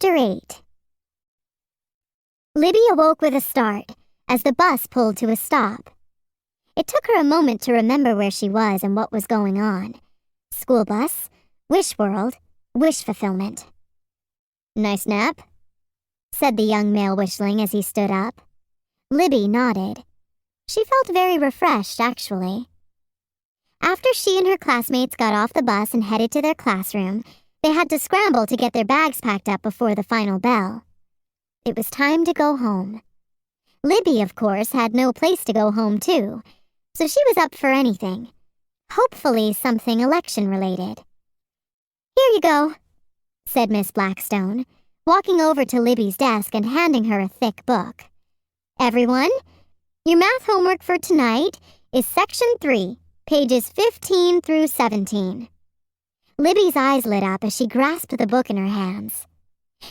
Chapter 8. Libby awoke with a start as the bus pulled to a stop. It took her a moment to remember where she was and what was going on. School bus, wish world, wish fulfillment. "Nice nap?" said the young male wishling as he stood up. Libby nodded. She felt very refreshed, actually. After she and her classmates got off the bus and headed to their classroom, they had to scramble to get their bags packed up before the final bell. It was time to go home. Libby, of course, had no place to go home to, so she was up for anything. Hopefully something election-related. "Here you go," said Miss Blackstone, walking over to Libby's desk and handing her a thick book. "Everyone, your math homework for tonight is Section 3, pages 15 through 17. Libby's eyes lit up as she grasped the book in her hands.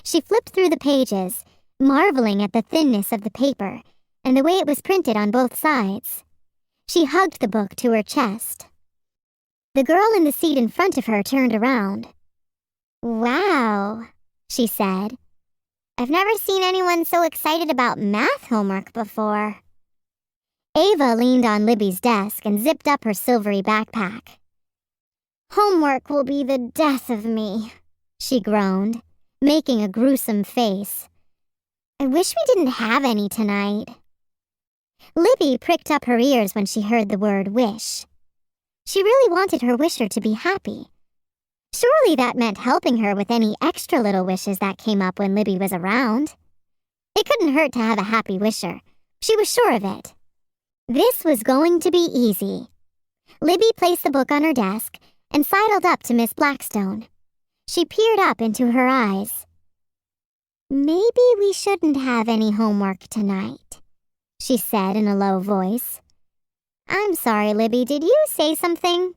She flipped through the pages, marveling at the thinness of the paper and the way it was printed on both sides. She hugged the book to her chest. The girl in the seat in front of her turned around. "Wow," she said. "I've never seen anyone so excited about math homework before." Ava leaned on Libby's desk and zipped up her silvery backpack. "Homework will be the death of me," she groaned, making a gruesome face. "I wish we didn't have any tonight." Libby pricked up her ears when she heard the word wish. She really wanted her wisher to be happy. Surely that meant helping her with any extra little wishes that came up when Libby was around. It couldn't hurt to have a happy wisher. She was sure of it. This was going to be easy. Libby placed the book on her desk and sidled up to Miss Blackstone. She peered up into her eyes. "Maybe we shouldn't have any homework tonight," she said in a low voice. "I'm sorry, Libby, did you say something?"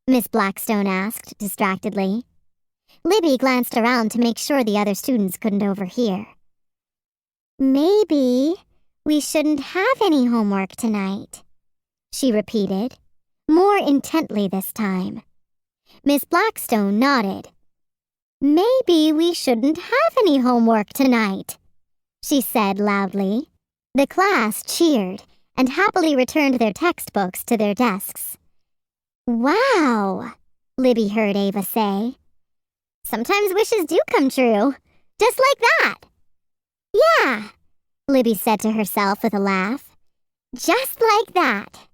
Miss Blackstone asked distractedly. Libby glanced around to make sure the other students couldn't overhear. "Maybe we shouldn't have any homework tonight," she repeated, more intently this time. Miss Blackstone nodded. "Maybe we shouldn't have any homework tonight," she said loudly. The class cheered and happily returned their textbooks to their desks. "Wow," Libby heard Ava say. "Sometimes wishes do come true, just like that." "Yeah," Libby said to herself with a laugh. "Just like that."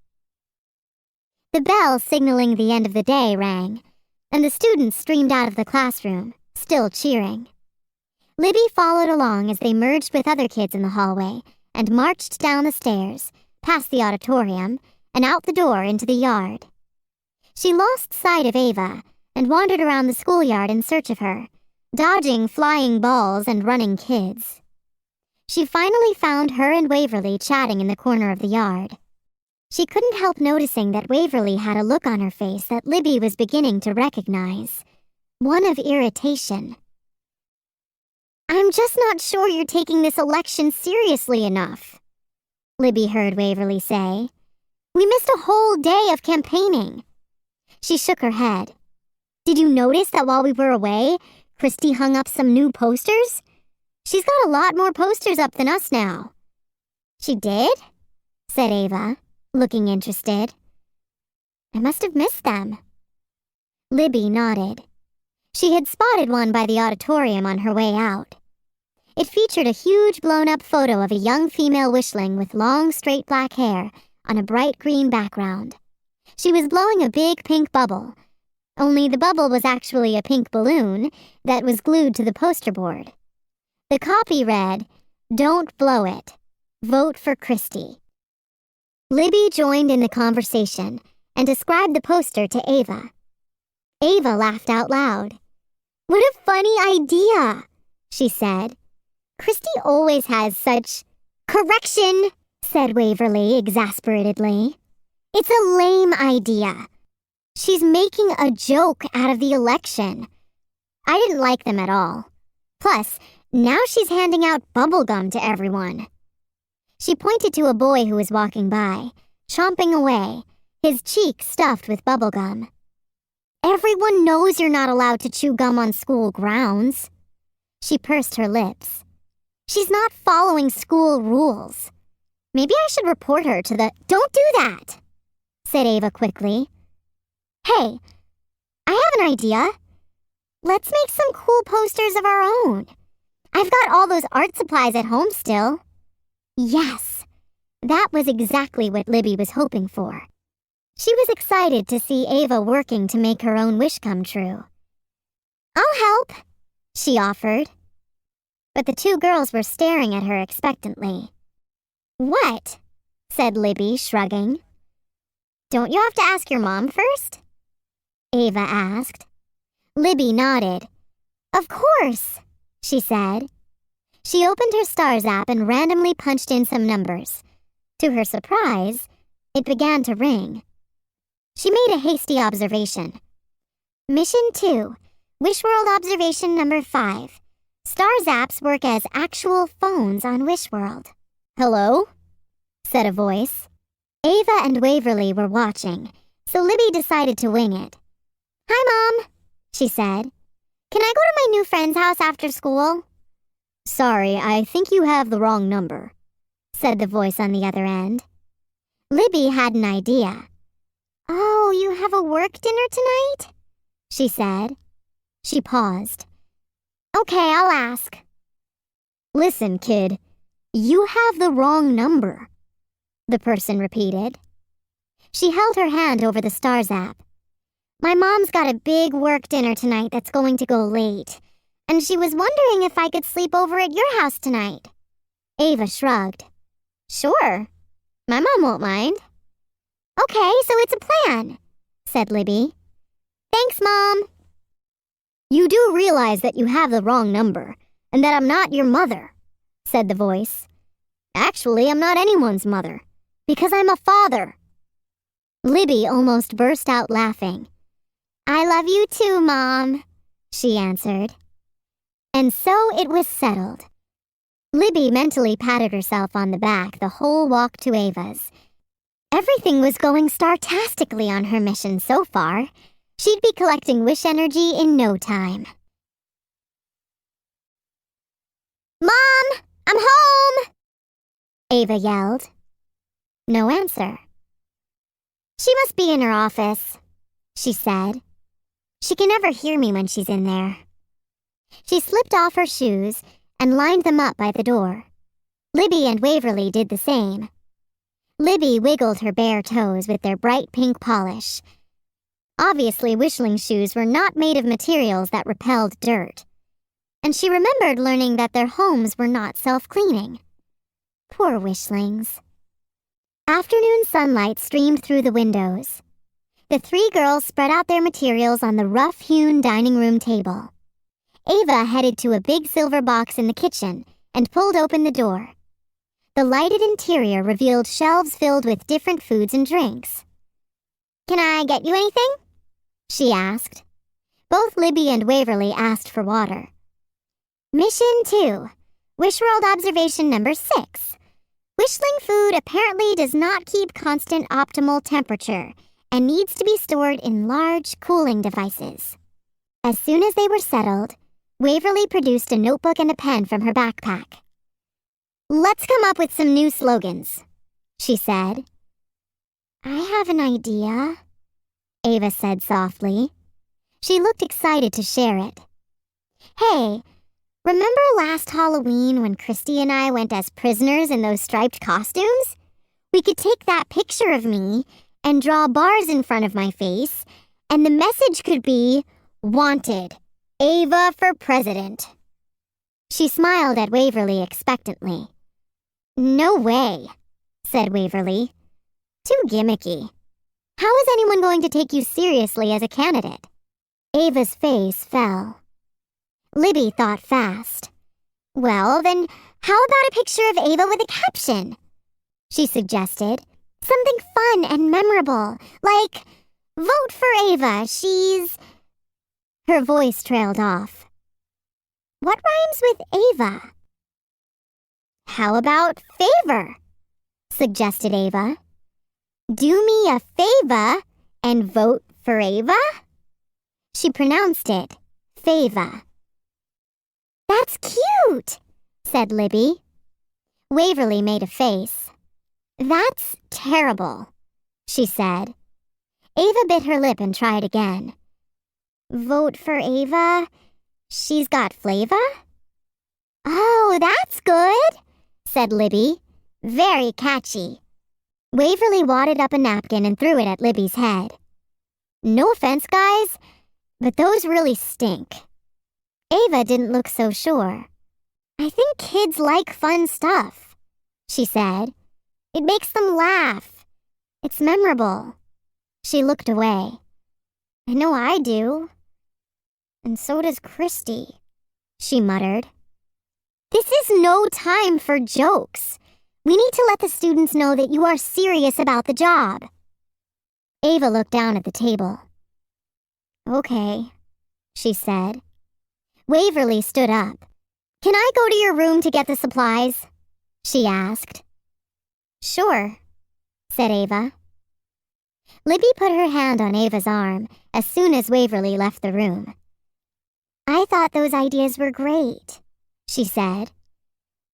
The bell signaling the end of the day rang, and the students streamed out of the classroom, still cheering. Libby followed along as they merged with other kids in the hallway and marched down the stairs, past the auditorium, and out the door into the yard. She lost sight of Ava and wandered around the schoolyard in search of her, dodging flying balls and running kids. She finally found her and Waverly chatting in the corner of the yard. She couldn't help noticing that Waverly had a look on her face that Libby was beginning to recognize, one of irritation. "I'm just not sure you're taking this election seriously enough," Libby heard Waverly say. "We missed a whole day of campaigning." She shook her head. "Did you notice that while we were away, Kristi hung up some new posters? She's got a lot more posters up than us now." "She did?" said Ava, looking interested. "I must have missed them." Libby nodded. She had spotted one by the auditorium on her way out. It featured a huge blown-up photo of a young female wishling with long, straight black hair on a bright green background. She was blowing a big pink bubble, only the bubble was actually a pink balloon that was glued to the poster board. The copy read, "Don't blow it. Vote for Kristi." Libby joined in the conversation and described the poster to Ava. Ava laughed out loud. "What a funny idea," she said. "Kristi always has such—" "Correction," said Waverly exasperatedly. "It's a lame idea. She's making a joke out of the election. I didn't like them at all. Plus, now she's handing out bubblegum to everyone." She pointed to a boy who was walking by, chomping away, his cheek stuffed with bubblegum. "Everyone knows you're not allowed to chew gum on school grounds." She pursed her lips. She's not following school rules. Maybe I should report her to the— Don't do that, said Ava quickly. Hey, I have an idea. Let's make some cool posters of our own. I've got all those art supplies at home still. Yes, that was exactly what Libby was hoping for. She was excited to see Ava working to make her own wish come true. I'll help, she offered. But the two girls were staring at her expectantly. What? Said Libby, shrugging. Don't you have to ask your mom first? Ava asked. Libby nodded. Of course, she said. She opened her Stars app and randomly punched in some numbers. To her surprise, it began to ring. She made a hasty observation. Mission 2, Wishworld observation number 5. Stars apps work as actual phones on Wishworld. Hello? Said a voice. Ava and Waverly were watching, so Libby decided to wing it. Hi, Mom, she said. Can I go to my new friend's house after school? Sorry, I think you have the wrong number, said the voice on the other end. Libby had an idea. Oh, you have a work dinner tonight? She said. She paused. Okay, I'll ask. Listen, kid, you have the wrong number, the person repeated. She held her hand over the Stars app. My mom's got a big work dinner tonight that's going to go late, and she was wondering if I could sleep over at your house tonight. Ava shrugged. Sure, my mom won't mind. Okay, so it's a plan, said Libby. Thanks, Mom. You do realize that you have the wrong number, and that I'm not your mother, said the voice. Actually, I'm not anyone's mother, because I'm a father. Libby almost burst out laughing. I love you too, Mom, she answered. And so it was settled. Libby mentally patted herself on the back the whole walk to Ava's. Everything was going startastically on her mission so far. She'd be collecting wish energy in no time. Mom, I'm home, Ava yelled. No answer. She must be in her office, she said. She can never hear me when she's in there. She slipped off her shoes and lined them up by the door. Libby and Waverly did the same. Libby wiggled her bare toes with their bright pink polish. Obviously, wishling shoes were not made of materials that repelled dirt. And she remembered learning that their homes were not self-cleaning. Poor wishlings. Afternoon sunlight streamed through the windows. The three girls spread out their materials on the rough-hewn dining room table. Ava headed to a big silver box in the kitchen and pulled open the door. The lighted interior revealed shelves filled with different foods and drinks. Can I get you anything? She asked. Both Libby and Waverly asked for water. Mission 2, Wishworld observation number 6. Wishling food apparently does not keep constant optimal temperature and needs to be stored in large cooling devices. As soon as they were settled, Waverly produced a notebook and a pen from her backpack. Let's come up with some new slogans, she said. I have an idea, Ava said softly. She looked excited to share it. Hey, remember last Halloween when Kristi and I went as prisoners in those striped costumes? We could take that picture of me and draw bars in front of my face, and the message could be, Wanted, Ava for president. She smiled at Waverly expectantly. No way, said Waverly. Too gimmicky. How is anyone going to take you seriously as a candidate? Ava's face fell. Libby thought fast. Well, then, how about a picture of Ava with a caption? She suggested. Something fun and memorable, like, vote for Ava, she's... Her voice trailed off. What rhymes with Ava? How about favor? Suggested Ava. Do me a favor and vote for Ava? She pronounced it, fava. That's cute, said Libby. Waverly made a face. That's terrible, she said. Ava bit her lip and tried again. Vote for Ava? She's got flavor? Oh, that's good, said Libby. Very catchy. Waverly wadded up a napkin and threw it at Libby's head. No offense, guys, but those really stink. Ava didn't look so sure. I think kids like fun stuff, she said. It makes them laugh. It's memorable. She looked away. I know I do. And so does Kristi, she muttered. This is no time for jokes. We need to let the students know that you are serious about the job. Ava looked down at the table. Okay, she said. Waverly stood up. Can I go to your room to get the supplies? She asked. Sure, said Ava. Libby put her hand on Ava's arm as soon as Waverly left the room. I thought those ideas were great, she said.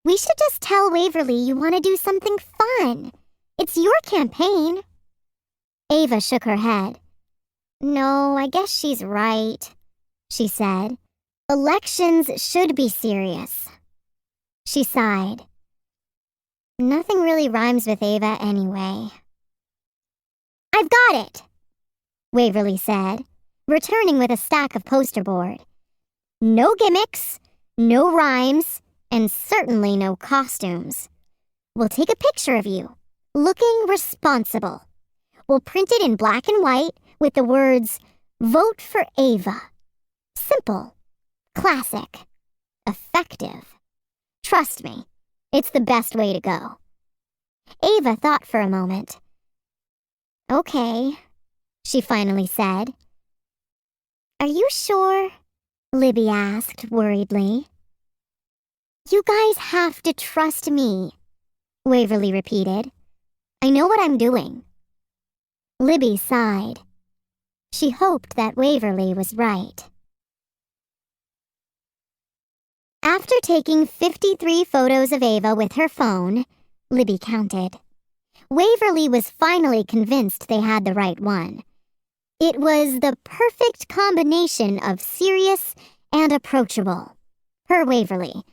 We should just tell Waverly you want to do something fun. It's your campaign. Ava shook her head. No, I guess she's right, she said. Elections should be serious. She sighed. Nothing really rhymes with Ava anyway. I've got it, Waverly said, returning with a stack of poster board. No gimmicks, no rhymes, and certainly no costumes. We'll take a picture of you, looking responsible. We'll print it in black and white with the words, Vote for Ava. Simple, classic, effective. Trust me, it's the best way to go. Ava thought for a moment. Okay, she finally said. Are you sure? Libby asked worriedly. You guys have to trust me, Waverly repeated. I know what I'm doing. Libby sighed. She hoped that Waverly was right. After taking 53 photos of Ava with her phone, Libby counted, Waverly was finally convinced they had the right one. It was the perfect combination of serious and approachable. Her Waverly,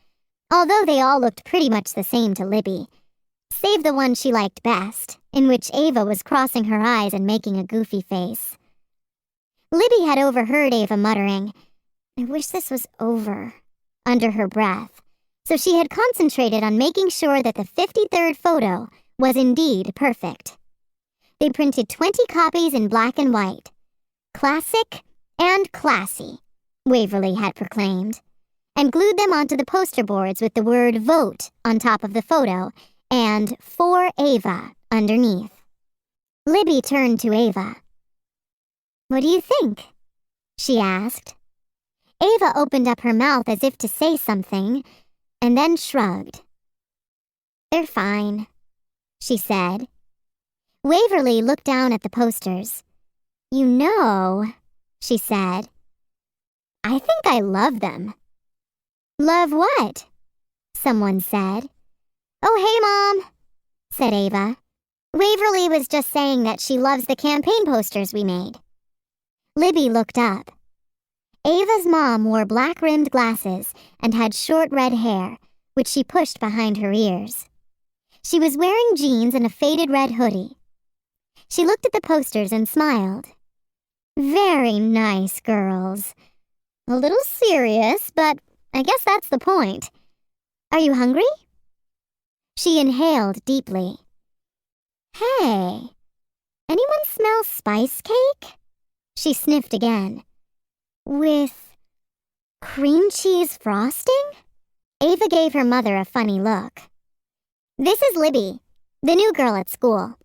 although they all looked pretty much the same to Libby, save the one she liked best, in which Ava was crossing her eyes and making a goofy face. Libby had overheard Ava muttering, I wish this was over, under her breath, so she had concentrated on making sure that the 53rd photo was indeed perfect. They printed 20 copies in black and white. Classic and classy, Waverly had proclaimed, and glued them onto the poster boards with the word vote on top of the photo and for Ava underneath. Libby turned to Ava. What do you think? She asked. Ava opened up her mouth as if to say something, and then shrugged. They're fine, she said. Waverly looked down at the posters. You know, she said, I think I love them. Love what? Someone said. Oh, hey, Mom, said Ava. Waverly was just saying that she loves the campaign posters we made. Libby looked up. Ava's mom wore black-rimmed glasses and had short red hair, which she pushed behind her ears. She was wearing jeans and a faded red hoodie. She looked at the posters and smiled. Very nice, girls. A little serious, but I guess that's the point. Are you hungry? She inhaled deeply. Hey, anyone smell spice cake? She sniffed again. With cream cheese frosting? Ava gave her mother a funny look. This is Libby, the new girl at school.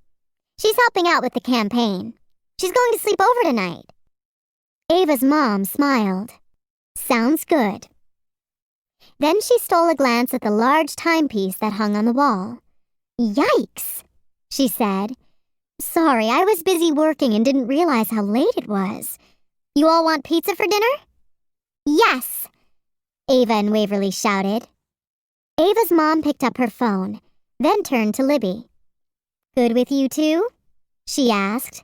She's helping out with the campaign. She's going to sleep over tonight. Ava's mom smiled. Sounds good. Then she stole a glance at the large timepiece that hung on the wall. Yikes, she said. Sorry, I was busy working and didn't realize how late it was. You all want pizza for dinner? Yes. Ava and Waverly shouted. Ava's mom picked up her phone, then turned to Libby. Good with you too? She asked.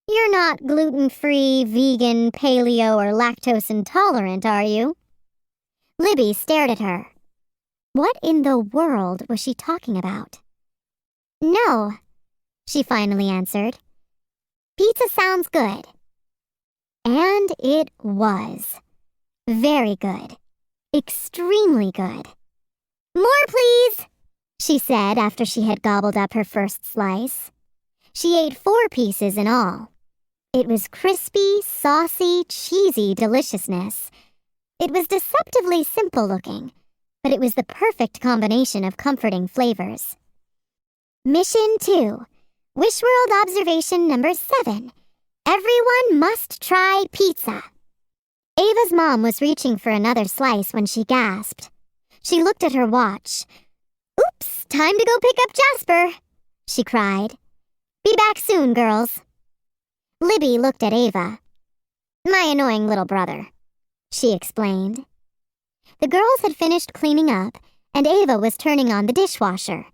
You're not gluten-free, vegan, paleo, or lactose intolerant, are you? Libby stared at her. What in the world was she talking about? No, she finally answered. Pizza sounds good. And it was. Very good. Extremely good. More, please, she said after she had gobbled up her first slice. She ate 4 pieces in all. It was crispy, saucy, cheesy deliciousness. It was deceptively simple looking, but it was the perfect combination of comforting flavors. Mission 2. Wish World Observation number 7. Everyone must try pizza. Ava's mom was reaching for another slice when she gasped. She looked at her watch. Oops, time to go pick up Jasper, she cried. Be back soon, girls. Libby looked at Ava. My annoying little brother, she explained. The girls had finished cleaning up, and Ava was turning on the dishwasher,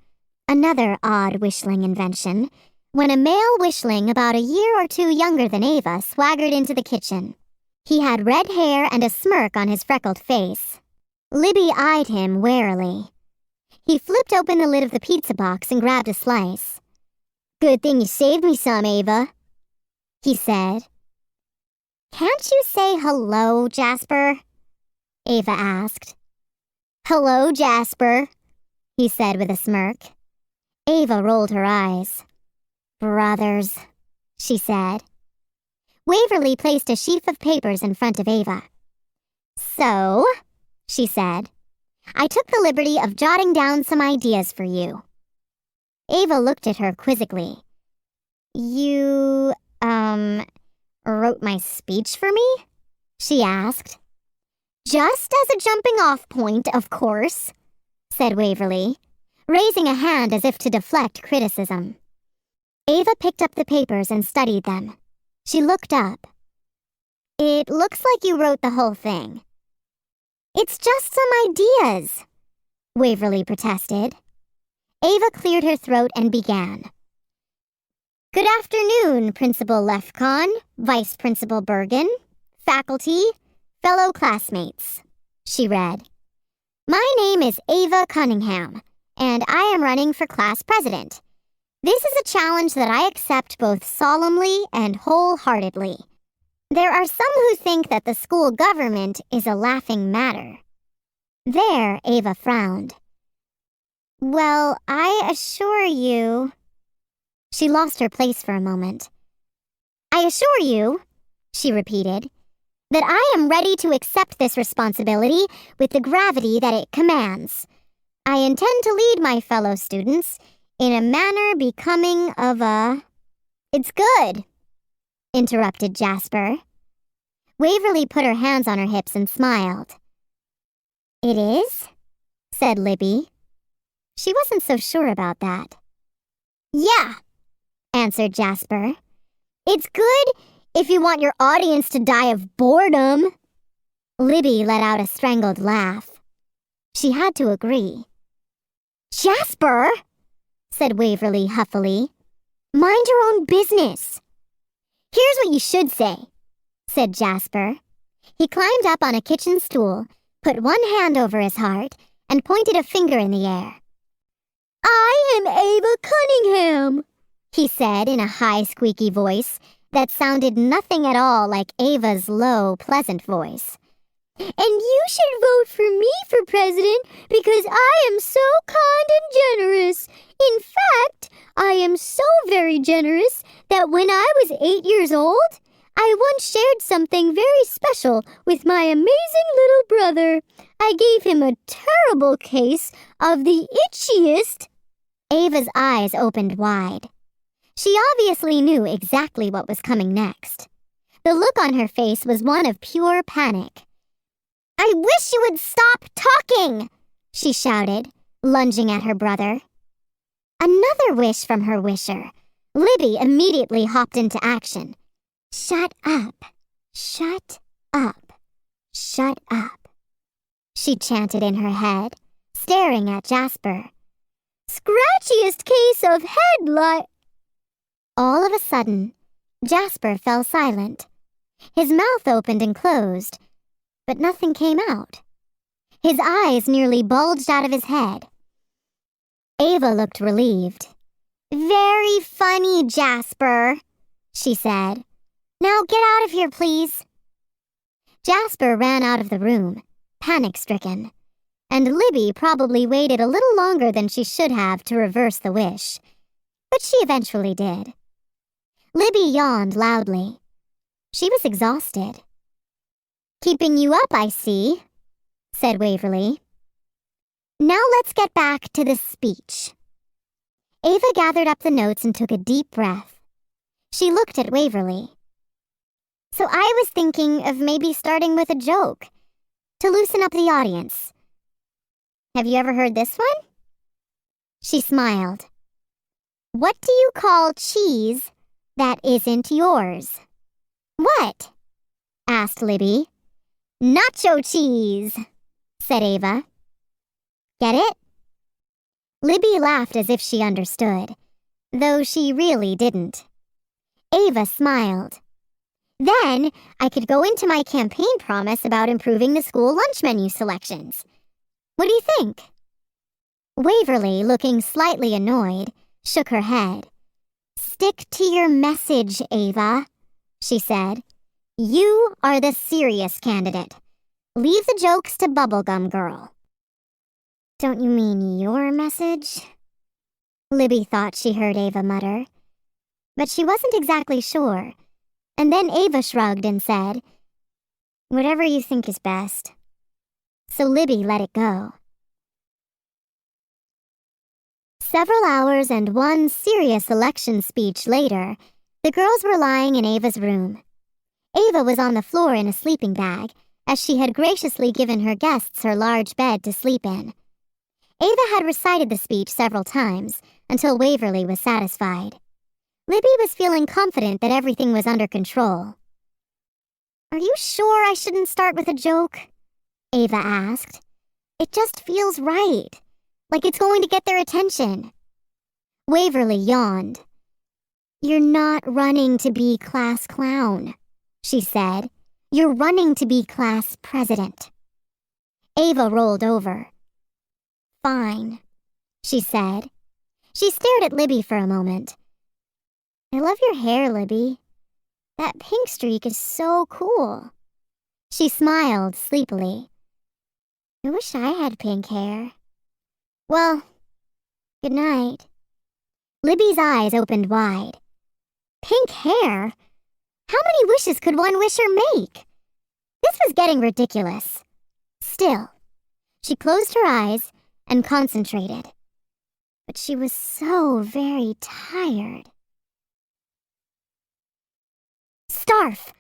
another odd wishling invention, when a male wishling about a year or 2 younger than Ava swaggered into the kitchen. He had red hair and a smirk on his freckled face. Libby eyed him warily. He flipped open the lid of the pizza box and grabbed a slice. Good thing you saved me some, Ava, he said. Can't you say hello, Jasper? Ava asked. Hello, Jasper, he said with a smirk. Ava rolled her eyes. Brothers, she said. Waverly placed a sheaf of papers in front of Ava. So, she said, I took the liberty of jotting down some ideas for you. Ava looked at her quizzically. You, wrote my speech for me? She asked. Just as a jumping-off point, of course, said Waverly, raising a hand as if to deflect criticism. Ava picked up the papers and studied them. She looked up. It looks like you wrote the whole thing. It's just some ideas, Waverly protested. Ava cleared her throat and began. Good afternoon, Principal Lefcon, Vice Principal Bergen, faculty, fellow classmates, she read. My name is Ava Cunningham, and I am running for class president. This is a challenge that I accept both solemnly and wholeheartedly. There are some who think that the school government is a laughing matter. There, Ava frowned. Well, I assure you... She lost her place for a moment. I assure you, she repeated, that I am ready to accept this responsibility with the gravity that it commands. I intend to lead my fellow students in a manner becoming of a... It's good, interrupted Jasper. Waverly put her hands on her hips and smiled. It is? Said Libby. She wasn't so sure about that. Yeah, answered Jasper. It's good if you want your audience to die of boredom. Libby let out a strangled laugh. She had to agree. Jasper, said Waverly huffily, mind your own business. Here's what you should say, said Jasper. He climbed up on a kitchen stool, put one hand over his heart, and pointed a finger in the air. I am Ava Cunningham, he said in a high, squeaky voice that sounded nothing at all like Ava's low, pleasant voice. And you should vote for me for president because I am so kind and generous. In fact, I am so very generous that when I was 8 years old, I once shared something very special with my amazing little brother. I gave him a terrible case of the itchiest... Ava's eyes opened wide. She obviously knew exactly what was coming next. The look on her face was one of pure panic. I wish you would stop talking, she shouted, lunging at her brother. Another wish from her wisher. Libby immediately hopped into action. Shut up. Shut up. Shut up. she chanted in her head, staring at Jasper. Scratchiest case of headlight. All of a sudden, Jasper fell silent. His mouth opened and closed, but nothing came out. His eyes nearly bulged out of his head. Ava looked relieved. Very funny, Jasper, she said. Now get out of here, please. Jasper ran out of the room, panic-stricken, and Libby probably waited a little longer than she should have to reverse the wish, but she eventually did. Libby yawned loudly. She was exhausted. Keeping you up, I see, said Waverly. Now let's get back to the speech. Ava gathered up the notes and took a deep breath. She looked at Waverly. So I was thinking of maybe starting with a joke, to loosen up the audience. Have you ever heard this one? She smiled. What do you call cheese that isn't yours? What? Asked Libby. Nacho cheese, said Ava. Get it? Libby laughed as if she understood, though she really didn't. Ava smiled. Then I could go into my campaign promise about improving the school lunch menu selections. What do you think? Waverly, looking slightly annoyed, shook her head. Stick to your message, Ava, she said. You are the serious candidate. Leave the jokes to Bubblegum Girl. Don't you mean your message? Libby thought she heard Ava mutter, but she wasn't exactly sure. And then Ava shrugged and said, whatever you think is best. So Libby let it go. Several hours and one serious election speech later, the girls were lying in Ava's room. Ava was on the floor in a sleeping bag, as she had graciously given her guests her large bed to sleep in. Ava had recited the speech several times, until Waverly was satisfied. Libby was feeling confident that everything was under control. Are you sure I shouldn't start with a joke? Ava asked. It just feels right, like it's going to get their attention. Waverly yawned. You're not running to be class clown, she said. You're running to be class president. Ava rolled over. Fine, she said. She stared at Libby for a moment. I love your hair, Libby. That pink streak is so cool. She smiled sleepily. I wish I had pink hair. Well, good night. Libby's eyes opened wide. Pink hair? How many wishes could one wisher make? This was getting ridiculous. Still, she closed her eyes and concentrated. But she was so very tired. Starf!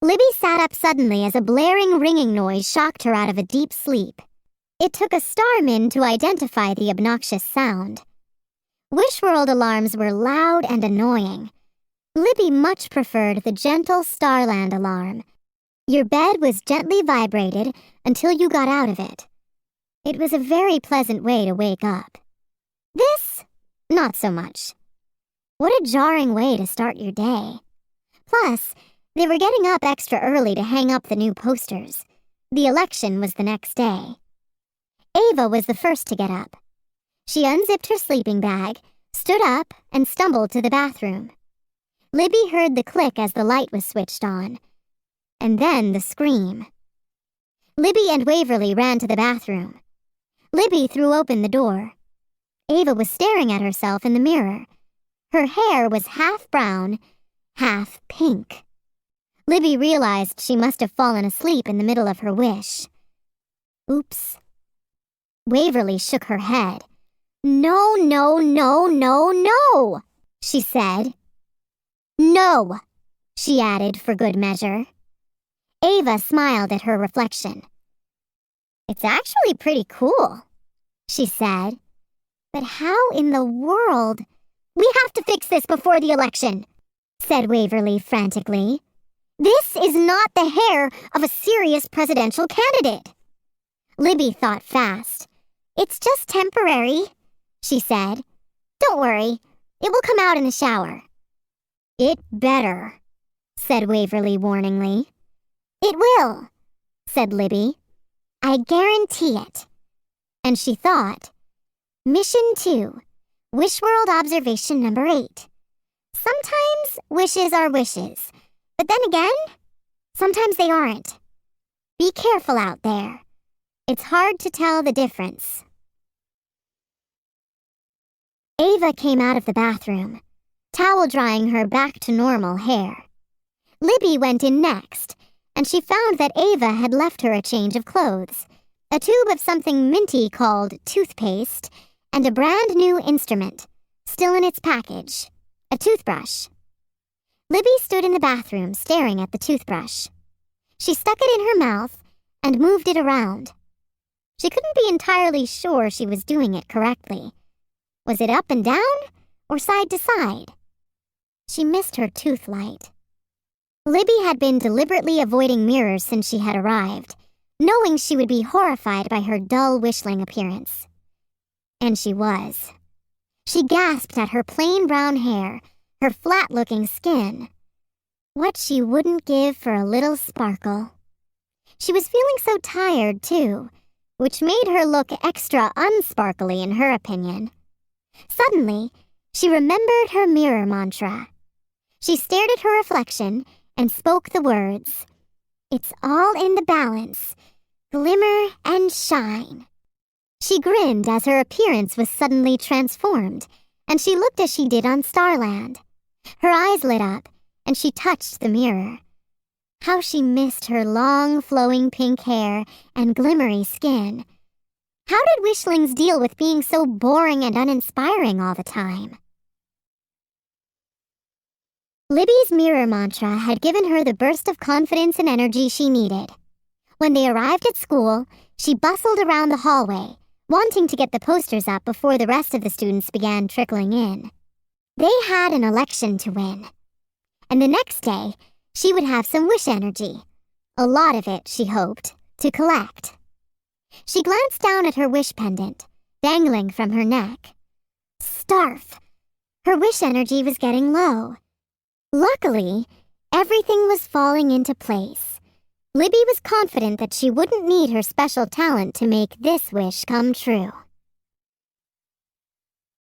Libby sat up suddenly as a blaring ringing noise shocked her out of a deep sleep. It took a starman to identify the obnoxious sound. Wishworld alarms were loud and annoying. Libby much preferred the gentle Starland alarm. Your bed was gently vibrated until you got out of it. It was a very pleasant way to wake up. This, not so much. What a jarring way to start your day. Plus, they were getting up extra early to hang up the new posters. The election was the next day. Ava was the first to get up. She unzipped her sleeping bag, stood up, and stumbled to the bathroom. Libby heard the click as the light was switched on, and then the scream. Libby and Waverly ran to the bathroom. Libby threw open the door. Ava was staring at herself in the mirror. Her hair was half brown, half pink. Libby realized she must have fallen asleep in the middle of her wish. Oops. Waverly shook her head. No, no, no, no, no, she said. No, she added for good measure. Ava smiled at her reflection. It's actually pretty cool, she said. But how in the world? We have to fix this before the election, said Waverly frantically. This is not the hair of a serious presidential candidate. Libby thought fast. "It's just temporary," she said. "Don't worry, it will come out in the shower." "It better," said Waverly warningly. "It will," said Libby. "I guarantee it." And she thought, Mission 2, Wish World Observation number 8. Sometimes wishes are wishes, but then again, sometimes they aren't. Be careful out there. It's hard to tell the difference. Ava came out of the bathroom, towel drying her back to normal hair. Libby went in next, and she found that Ava had left her a change of clothes, a tube of something minty called toothpaste, and a brand new instrument, still in its package, a toothbrush. Libby stood in the bathroom staring at the toothbrush. She stuck it in her mouth and moved it around. She couldn't be entirely sure she was doing it correctly. Was it up and down or side to side? She missed her tooth light. Libby had been deliberately avoiding mirrors since she had arrived, knowing she would be horrified by her dull wishling appearance. And she was. She gasped at her plain brown hair, her flat-looking skin. What she wouldn't give for a little sparkle. She was feeling so tired, too, which made her look extra unsparkly in her opinion. Suddenly, she remembered her mirror mantra. She stared at her reflection and spoke the words, "It's all in the balance, glimmer and shine." She grinned as her appearance was suddenly transformed, and she looked as she did on Starland. Her eyes lit up, and she touched the mirror. How she missed her long, flowing pink hair and glimmery skin. How did wishlings deal with being so boring and uninspiring all the time? Libby's mirror mantra had given her the burst of confidence and energy she needed. When they arrived at school, she bustled around the hallway, wanting to get the posters up before the rest of the students began trickling in. They had an election to win. And the next day, she would have some wish energy. A lot of it, she hoped, to collect. She glanced down at her wish pendant, dangling from her neck. Starf! Her wish energy was getting low. Luckily, everything was falling into place. Libby was confident that she wouldn't need her special talent to make this wish come true.